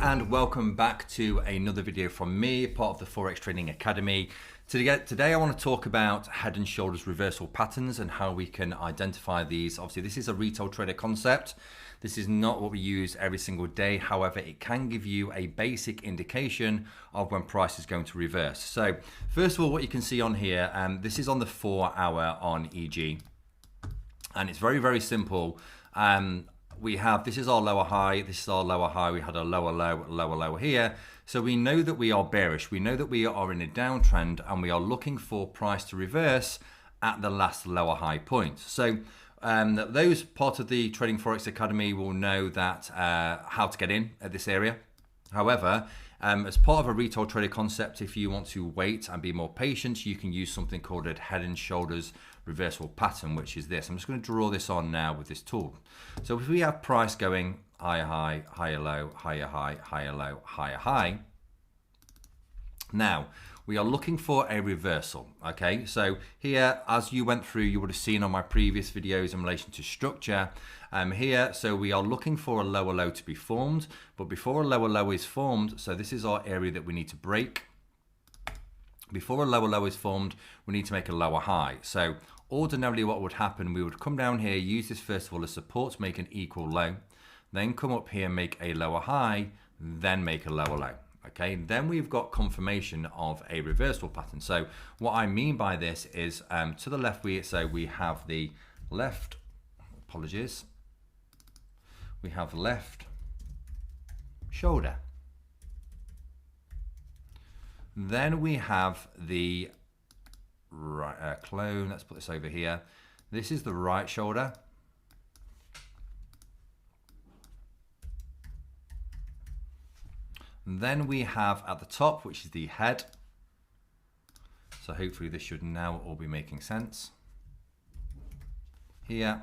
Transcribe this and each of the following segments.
and welcome back to another video from me, part of the Forex Trading Academy. Today I want to talk about head and shoulders reversal patterns and how we can identify these. Obviously this is a retail trader concept. This is not what we use every single day. However, it can give you a basic indication of when price is going to reverse. So first of all, what you can see on here, this is on the 4 hour on EG. And it's very, very simple. This is our lower high, this is our lower high, we had a lower low here. So we know that we are bearish, we know that we are in a downtrend and we are looking for price to reverse at the last lower high point. So those part of the Trading Forex Academy will know that how to get in at this area. However, as part of a retail trader concept, if you want to wait and be more patient, you can use something called a head and shoulders reversible pattern, which is this. I'm just going to draw this on now with this tool. So if we have price going higher high, higher low, higher high, higher low, higher high, now we are looking for a reversal. Okay, so here, as you went through, you would have seen on my previous videos in relation to structure here, so we are looking for a lower low to be formed, but before a lower low is formed, so this is our area that we need to break. Before a lower low is formed, we need to make a lower high. So ordinarily what would happen, we would come down here, use this first of all as support to make an equal low, then come up here, make a lower high, then make a lower low. Okay, then we've got confirmation of a reversal pattern. So what I mean by this is to the left, we have the left, apologies, we have left shoulder. Then we have the right clone. Let's put this over here. This is the right shoulder. Then we have at the top, which is the head. So hopefully this should now all be making sense. Here.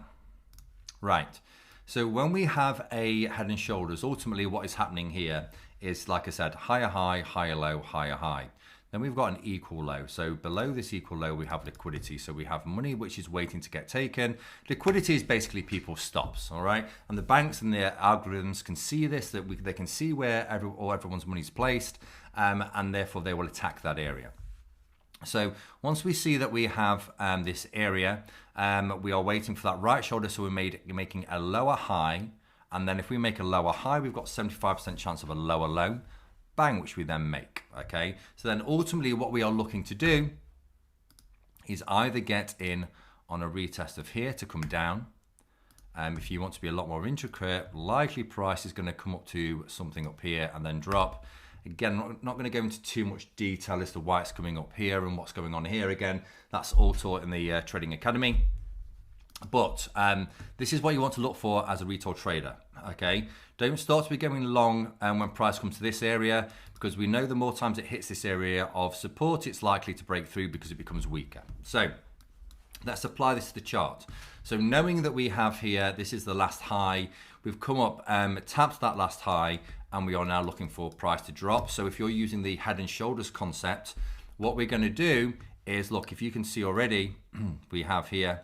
Right. So when we have a head and shoulders, ultimately what is happening here is, like I said, higher high, higher low, higher high. Then we've got an equal low. So below this equal low, we have liquidity. So we have money which is waiting to get taken. Liquidity is basically people's stops, all right? And the banks and their algorithms can see this, they can see where everyone's money is placed, and therefore they will attack that area. So once we see that we have this area, we are waiting for that right shoulder. So we're making a lower high. And then if we make a lower high, we've got 75% chance of a lower low, bang, which we then make, okay? So then ultimately what we are looking to do is either get in on a retest of here to come down. If you want to be a lot more intricate, likely price is gonna come up to something up here and then drop. Again, I'm not gonna go into too much detail as to why it's coming up here and what's going on here. Again, that's all taught in the Trading Academy. But this is what you want to look for as a retail trader, okay? Don't start to be going long when price comes to this area, because we know the more times it hits this area of support, it's likely to break through because it becomes weaker. So let's apply this to the chart. So knowing that we have here, this is the last high, we've come up, tapped that last high, and we are now looking for price to drop. So if you're using the head and shoulders concept, what we're gonna do is, look, if you can see already, we have here,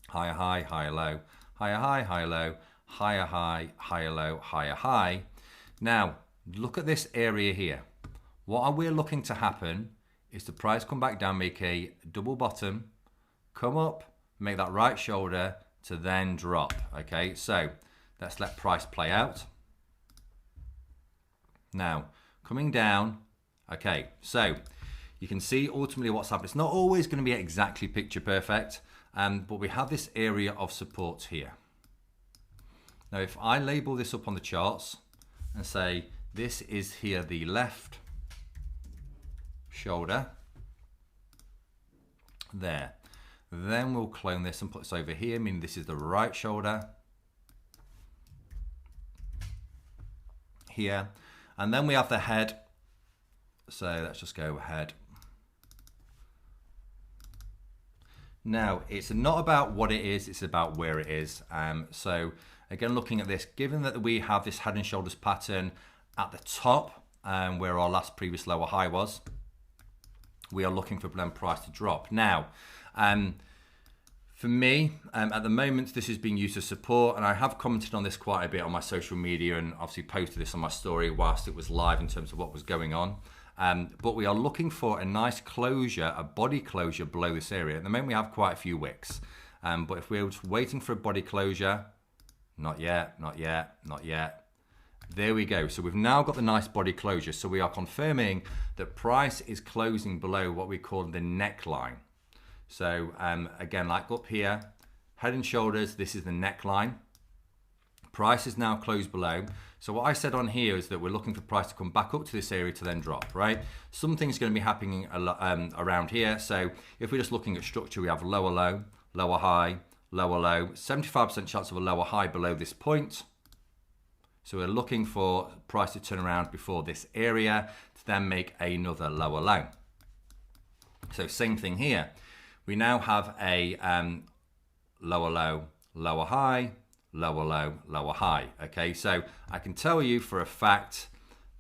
higher high, higher low, higher high, higher low, higher high, higher low, higher high. Now, look at this area here. What we're looking to happen is the price come back down, make a double bottom, come up, make that right shoulder to then drop, okay? So let's let price play out. Now, coming down, okay, so you can see ultimately what's happening. It's not always gonna be exactly picture perfect, but we have this area of support here. Now, if I label this up on the charts and say, this is here the left shoulder, there. Then we'll clone this and put this over here, meaning this is the right shoulder, here. And then we have the head. So let's just go ahead. Now, it's not about what it is, it's about where it is. So again, looking at this, given that we have this head and shoulders pattern at the top, where our last previous lower high was, we are looking for blend price to drop. Now, For me, at the moment, this is being used as support, and I have commented on this quite a bit on my social media and obviously posted this on my story whilst it was live in terms of what was going on. But we are looking for a nice closure, a body closure below this area. At the moment, we have quite a few wicks. But if we're just waiting for a body closure, not yet, not yet, not yet. There we go. So we've now got the nice body closure. So we are confirming that price is closing below what we call the neckline. So again, like up here, head and shoulders, this is the neckline. Price is now closed below. So what I said on here is that we're looking for price to come back up to this area to then drop, right? Something's going to be happening around here. So if we're just looking at structure, we have lower low, lower high, lower low, 75% chance of a lower high below this point. So we're looking for price to turn around before this area to then make another lower low. So same thing here. We now have a lower low, lower high, lower low, lower high. Okay, so I can tell you for a fact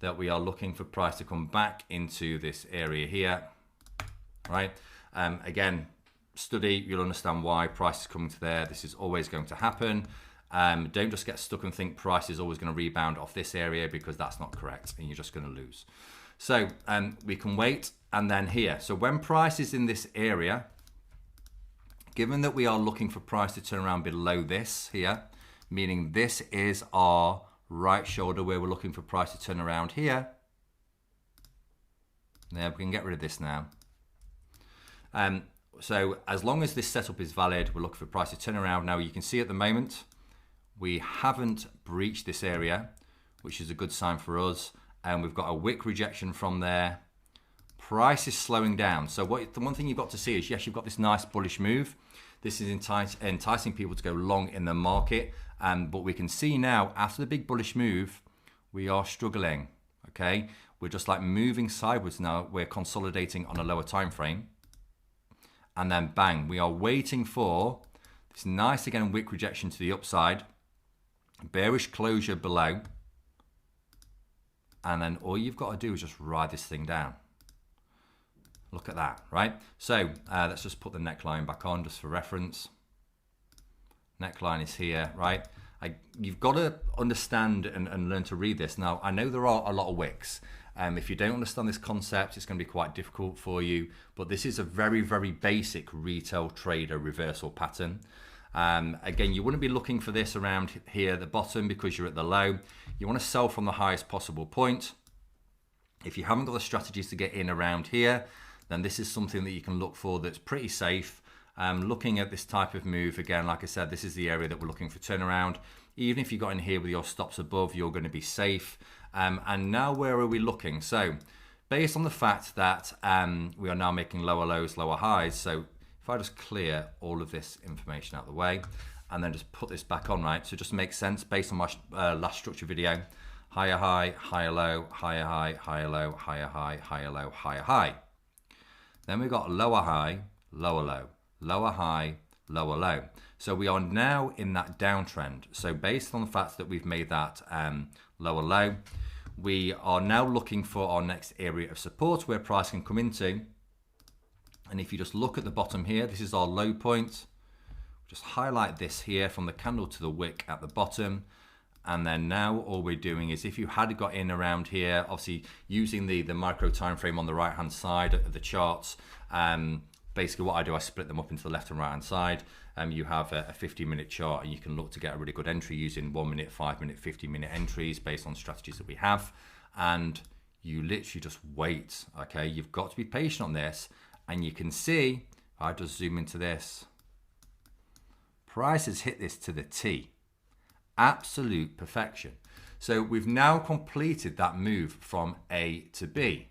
that we are looking for price to come back into this area here, right? Again, study, you'll understand why price is coming to there. This is always going to happen. Don't just get stuck and think price is always going to rebound off this area, because that's not correct and you're just going to lose. So we can wait, and then here. So when price is in this area, given that we are looking for price to turn around below this here, meaning this is our right shoulder where we're looking for price to turn around here. There, we can get rid of this now. So as long as this setup is valid, we're looking for price to turn around. Now you can see at the moment, we haven't breached this area, which is a good sign for us. And we've got a wick rejection from there. Price is slowing down. So the one thing you've got to see is, yes, you've got this nice bullish move. This is enticing people to go long in the market. But we can see now, after the big bullish move, we are struggling. Okay, we're just like moving sideways now. We're consolidating on a lower time frame. And then bang, we are waiting for this nice, again, wick rejection to the upside. Bearish closure below. And then all you've got to do is just ride this thing down. Look at that, right? So let's just put the neckline back on just for reference. Neckline is here, right? You've got to understand and learn to read this. Now, I know there are a lot of wicks. If you don't understand this concept, it's going to be quite difficult for you. But this is a very, very basic retail trader reversal pattern. Again, you wouldn't be looking for this around here at the bottom because you're at the low. You want to sell from the highest possible point. If you haven't got the strategies to get in around here, then this is something that you can look for that's pretty safe. Looking at this type of move, again, like I said, this is the area that we're looking for turnaround. Even if you got in here with your stops above, you're going to be safe. And now where are we looking? So based on the fact that we are now making lower lows, lower highs. So if I just clear all of this information out of the way and then just put this back on, right? So just makes sense based on my last structure video. Higher high, higher low, higher high, higher low, higher high, higher low, higher high. Then we've got lower high, lower low, lower high, lower low. So we are now in that downtrend. So based on the fact that we've made that lower low, we are now looking for our next area of support where price can come into. And if you just look at the bottom here, this is our low point. Just highlight this here from the candle to the wick at the bottom. And then now all we're doing is, if you had got in around here, obviously using the micro time frame on the right hand side of the charts, basically what I do, I split them up into the left and right hand side. You have a 50-minute chart, and you can look to get a really good entry using 1 minute, 5 minute, 50-minute entries based on strategies that we have. And you literally just wait, okay? You've got to be patient on this. And you can see, if I just zoom into this, price has hit this to the T. Absolute perfection. So we've now completed that move from A to B,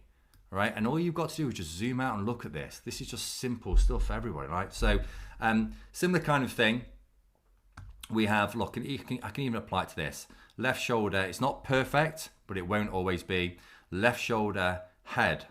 right? And all you've got to do is just zoom out and look at this. This is just simple stuff for everybody, right? So similar kind of thing. We have, look, I can even apply it to this. Left shoulder, it's not perfect, but it won't always be. Left shoulder, head,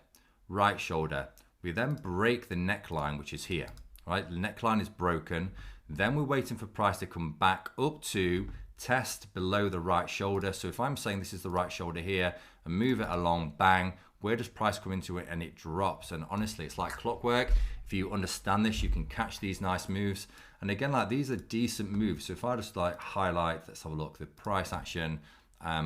right shoulder. We then break the neckline, which is here, right? The neckline is broken. Then we're waiting for price to come back up to test below the right shoulder. So if I'm saying this is the right shoulder here and move it along, bang, where does price come into it? And it drops. And honestly, it's like clockwork. If you understand this, you can catch these nice moves. And again, like these are decent moves. So if I just like highlight, let's have a look, the price action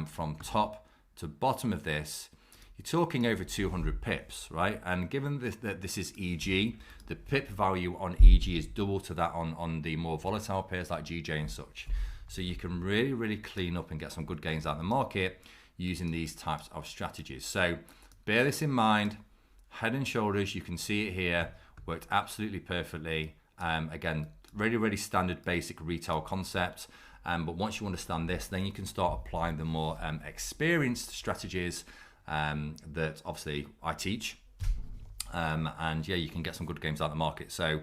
from top to bottom of this, you're talking over 200 pips, right? And given that this is EG, the pip value on EG is double to that on the more volatile pairs like GJ and such. So you can really, really clean up and get some good gains out of the market using these types of strategies. So bear this in mind. Head and shoulders, you can see it here, worked absolutely perfectly. Again, really, really standard basic retail concept. But once you understand this, then you can start applying the more experienced strategies that obviously I teach. And yeah, you can get some good games out of the market. So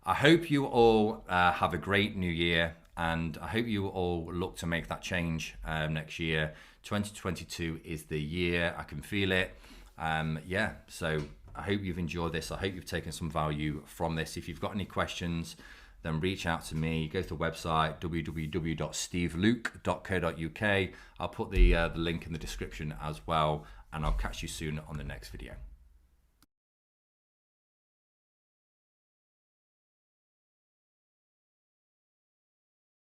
I hope you all have a great new year, and I hope you all look to make that change next year. 2022 is the year. I can feel it. Yeah, so I hope you've enjoyed this. I hope you've taken some value from this. If you've got any questions, then reach out to me. Go to the website, www.steveluke.co.uk. I'll put the link in the description as well, and I'll catch you soon on the next video.